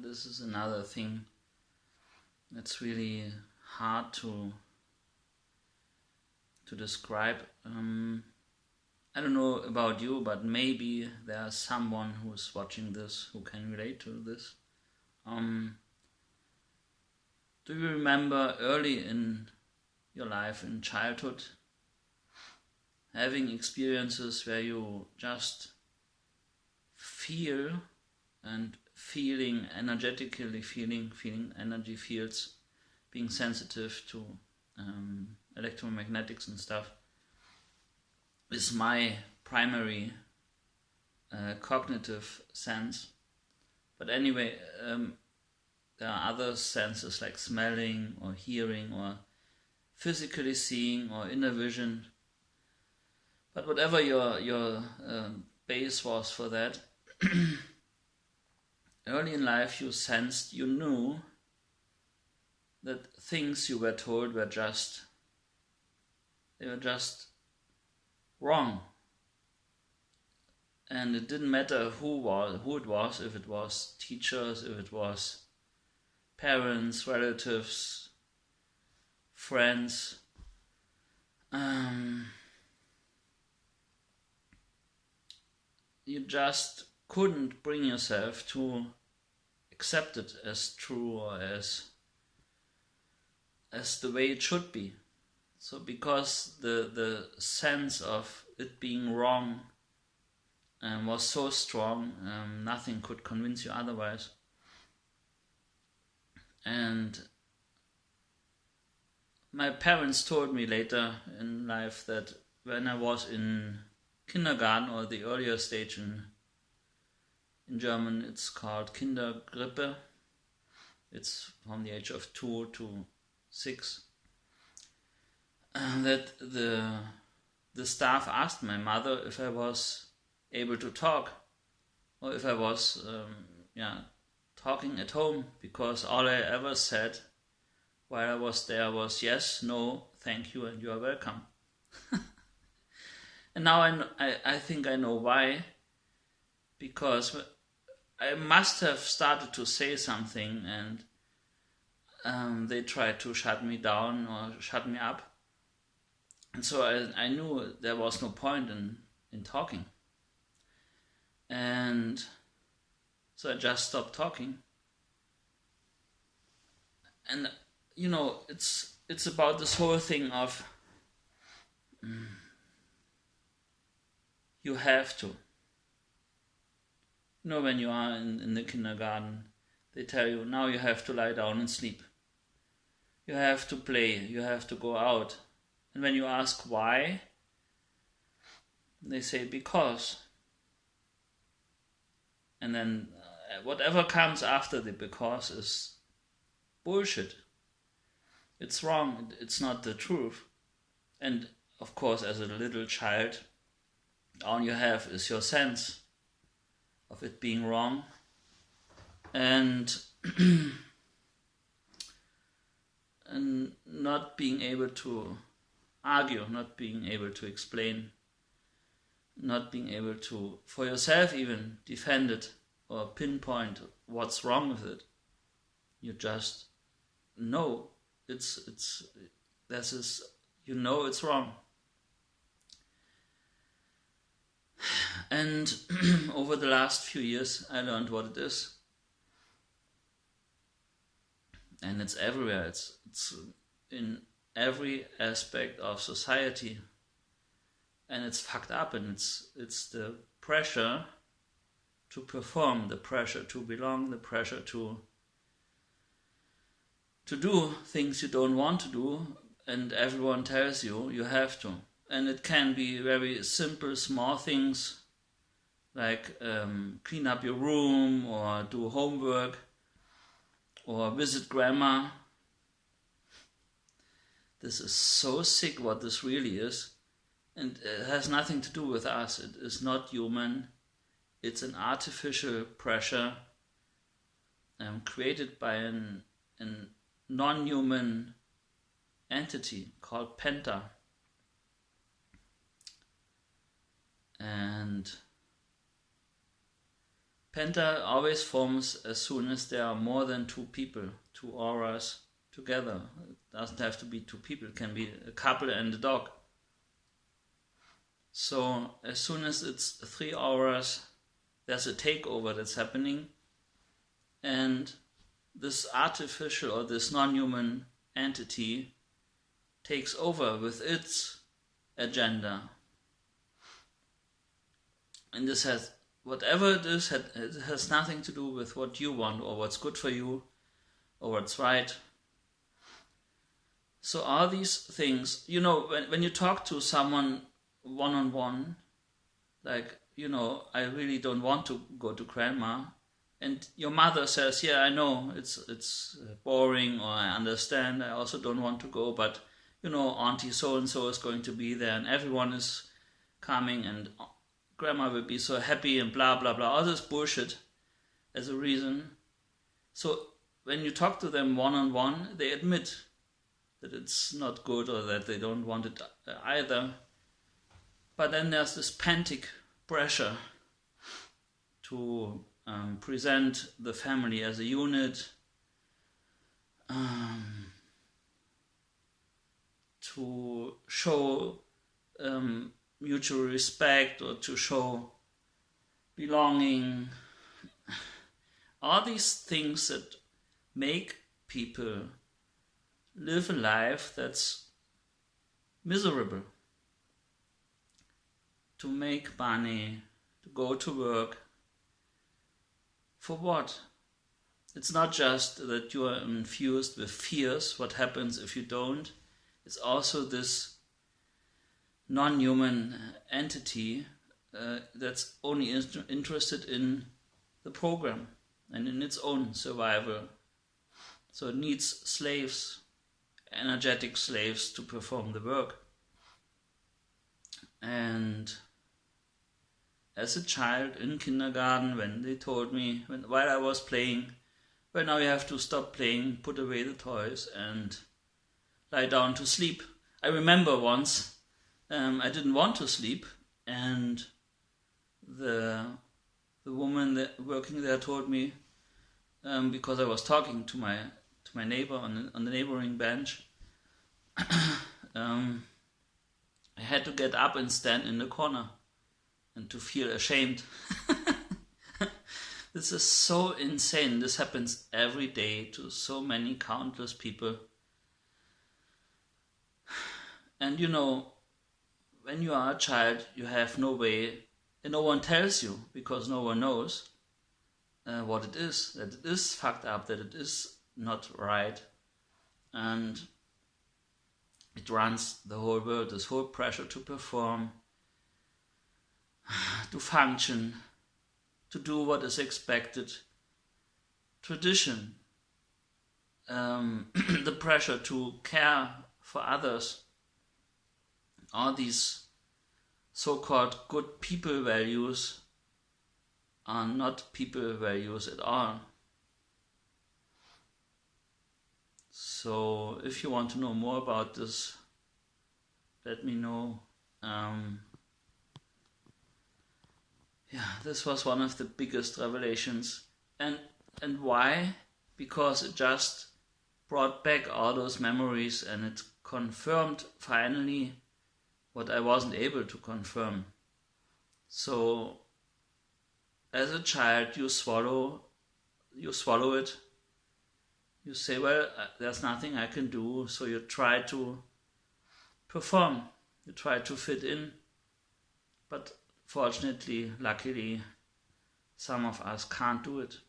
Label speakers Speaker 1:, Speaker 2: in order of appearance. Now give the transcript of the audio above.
Speaker 1: this is another thing that's really hard to describe. I don't know about you, but maybe there's someone who's watching this who can relate to this. Do you remember early in your life, in childhood, having experiences where you just feel and energetically feeling energy fields, being sensitive to electromagnetics and stuff, is my primary cognitive sense. But anyway, there are other senses like smelling or hearing or physically seeing or inner vision. But whatever your base was for that, early in life you sensed, you knew that things you were told were just wrong. And it didn't matter who it was, if it was teachers, if it was parents, relatives, friends. You just couldn't bring yourself to accept it as true or as the way it should be. So because the sense of it being wrong was so strong, nothing could convince you otherwise. And my parents told me later in life that when I was in kindergarten, or the earlier stage in German, it's called Kindergrippe. It's from the age of 2 to 6. That the staff asked my mother if I was able to talk, or if I was talking at home, because all I ever said while I was there was yes, no, thank you, and you are welcome. And now I think I know why, because I must have started to say something and they tried to shut me down or shut me up. And so I knew there was no point in talking. And so I just stopped talking. And it's about this whole thing of you have to. When you are in the kindergarten, they tell you, now you have to lie down and sleep. You have to play, you have to go out. And when you ask why, they say because. And then whatever comes after the because is bullshit. It's wrong, it's not the truth. And of course, as a little child, all you have is your sense of it being wrong, and and not being able to argue, not being able to explain, not being able to, for yourself even, defend it or pinpoint what's wrong with it. You just know it's wrong. And over the last few years, I learned what it is. And it's everywhere. It's in every aspect of society. And it's fucked up. And it's the pressure to perform, the pressure to belong, the pressure to do things you don't want to do. And everyone tells you you have to. And it can be very simple, small things, like clean up your room, or do homework, or visit grandma. This is so sick what this really is. And it has nothing to do with us. It is not human. It's an artificial pressure created by a non-human entity called Penta. And Penta always forms as soon as there are more than two people, two auras together. It doesn't have to be two people, it can be a couple and a dog. So as soon as it's 3 auras, there's a takeover that's happening, and this artificial or this non-human entity takes over with its agenda. And this has, whatever it is, it has nothing to do with what you want or what's good for you or what's right. So all these things, you know, when you talk to someone one-on-one, like, you know, I really don't want to go to grandma, and your mother says, yeah, I know, it's boring, or I understand, I also don't want to go, but, you know, auntie so-and-so is going to be there, and everyone is coming, and grandma will be so happy, and blah, blah, blah, all this bullshit as a reason. So when you talk to them one-on-one, they admit that it's not good or that they don't want it either. But then there's this panic pressure to present the family as a unit, to show mutual respect or to show belonging. All these things that make people live a life that's miserable. To make money, to go to work. For what? It's not just that you are infused with fears, what happens if you don't. It's also this non-human entity that's only interested in the program and in its own survival. So it needs slaves, energetic slaves, to perform the work. And as a child in kindergarten, when they told me, while I was playing, well, now you have to stop playing, put away the toys and lie down to sleep. I remember once I didn't want to sleep, and the woman working there told me, because I was talking to my neighbor on the neighboring bench, I had to get up and stand in the corner and to feel ashamed. This is so insane. This happens every day to so many countless people. And you know, when you are a child, you have no way, and no one tells you, because no one knows what it is, that it is fucked up, that it is not right. And it runs the whole world, this whole pressure to perform, to function, to do what is expected. Tradition, the pressure to care for others, all these so-called good people values are not people values at all. So if you want to know more about this, let me know. This was one of the biggest revelations. And why? Because it just brought back all those memories, and it confirmed finally what I wasn't able to confirm. So as a child, you swallow it. You say, well, there's nothing I can do, so you try to perform, you try to fit in. But fortunately, luckily, some of us can't do it.